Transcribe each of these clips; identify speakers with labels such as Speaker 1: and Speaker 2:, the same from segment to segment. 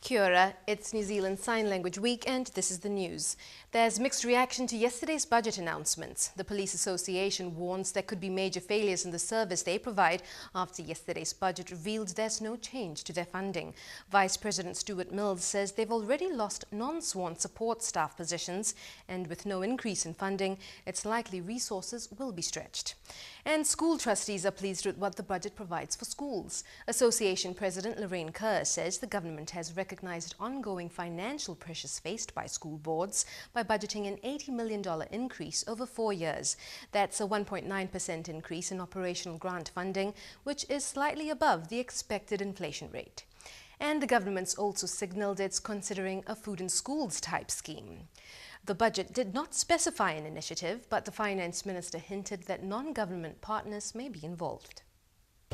Speaker 1: Kia ora, it's New Zealand Sign Language Week and this is the news. There's mixed reaction to yesterday's budget announcements. The Police Association warns there could be major failures in the service they provide after yesterday's budget revealed there's no change to their funding. Vice President Stuart Mills says they've already lost non-sworn support staff positions, and with no increase in funding, it's likely resources will be stretched. And school trustees are pleased with what the budget provides for schools. Association President Lorraine Kerr says the government has recognized ongoing financial pressures faced by school boards by budgeting an $80 million increase over 4 years. That's a 1.9% increase in operational grant funding, which is slightly above the expected inflation rate. And the government's also signalled it's considering a food in schools type scheme. The budget did not specify an initiative, but the finance minister hinted that non-government partners may be involved.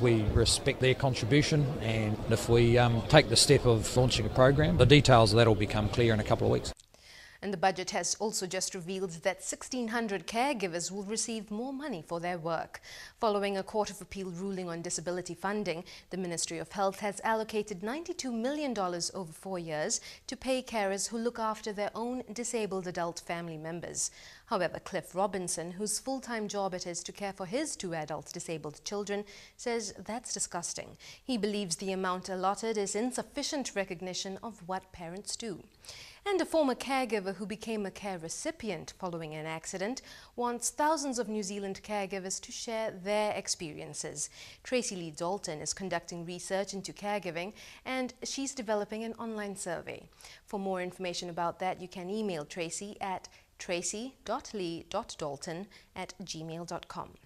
Speaker 2: We respect their contribution, and if we take the step of launching a program, the details of that will become clear in a couple of weeks.
Speaker 1: And the budget has also just revealed that 1,600 caregivers will receive more money for their work. Following a Court of Appeal ruling on disability funding, the Ministry of Health has allocated $92 million over 4 years to pay carers who look after their own disabled adult family members. However, Cliff Robinson, whose full-time job it is to care for his 2 adult disabled children, says that's disgusting. He believes the amount allotted is insufficient recognition of what parents do. And a former caregiver who became a care recipient following an accident wants thousands of New Zealand caregivers to share their experiences. Tracy Lee Dalton is conducting research into caregiving, and she's developing an online survey. For more information about that, you can email Tracy at tracy.lee.dalton@gmail.com.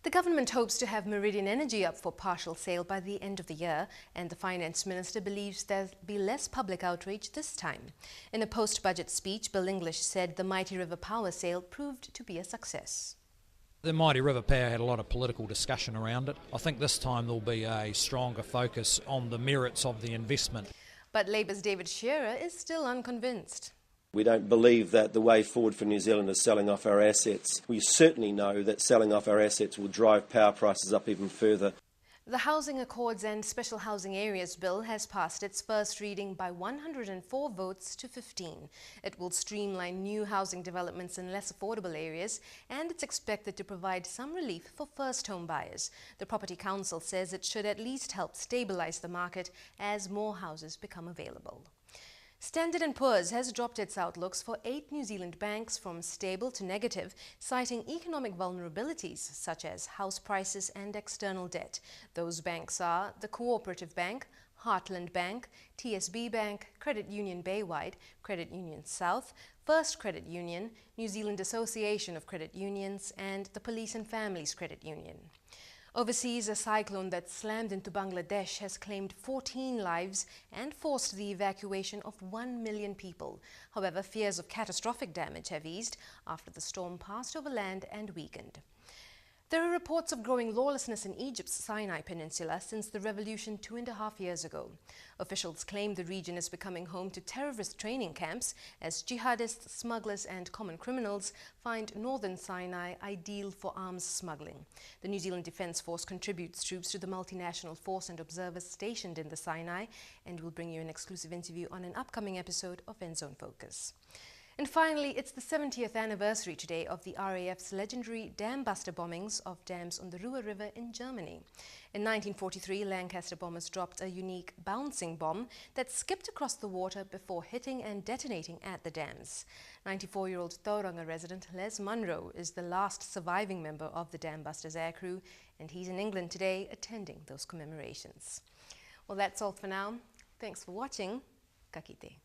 Speaker 1: The government hopes to have Meridian Energy up for partial sale by the end of the year, and the finance minister believes there'll be less public outrage this time. In a post-budget speech, Bill English said the Mighty River Power sale proved to be a success.
Speaker 2: The Mighty River Power had a lot of political discussion around it. I think this time there'll be a stronger focus on the merits of the investment.
Speaker 1: But Labour's David Shearer is still unconvinced.
Speaker 3: We don't believe that the way forward for New Zealand is selling off our assets. We certainly know that selling off our assets will drive power prices up even further.
Speaker 1: The Housing Accords and Special Housing Areas Bill has passed its first reading by 104 votes to 15. It will streamline new housing developments in less affordable areas, and it's expected to provide some relief for first home buyers. The Property Council says it should at least help stabilise the market as more houses become available. Standard & Poor's has dropped its outlooks for 8 New Zealand banks from stable to negative, citing economic vulnerabilities such as house prices and external debt. Those banks are the Cooperative Bank, Heartland Bank, TSB Bank, Credit Union Baywide, Credit Union South, First Credit Union, New Zealand Association of Credit Unions, and the Police and Families Credit Union. Overseas, a cyclone that slammed into Bangladesh has claimed 14 lives and forced the evacuation of 1 million people. However, fears of catastrophic damage have eased after the storm passed over land and weakened. There are reports of growing lawlessness in Egypt's Sinai Peninsula since the revolution 2.5 years ago. Officials claim the region is becoming home to terrorist training camps as jihadists, smugglers and common criminals find northern Sinai ideal for arms smuggling. The New Zealand Defence Force contributes troops to the multinational force and observers stationed in the Sinai, and we'll bring you an exclusive interview on an upcoming episode of Endzone Focus. And finally, it's the 70th anniversary today of the RAF's legendary dam buster bombings of dams on the Ruhr River in Germany. In 1943, Lancaster bombers dropped a unique bouncing bomb that skipped across the water before hitting and detonating at the dams. 94-year-old Tauranga resident Les Munro is the last surviving member of the dam busters aircrew, and he's in England today attending those commemorations. Well, that's all for now. Thanks for watching. Ka kite.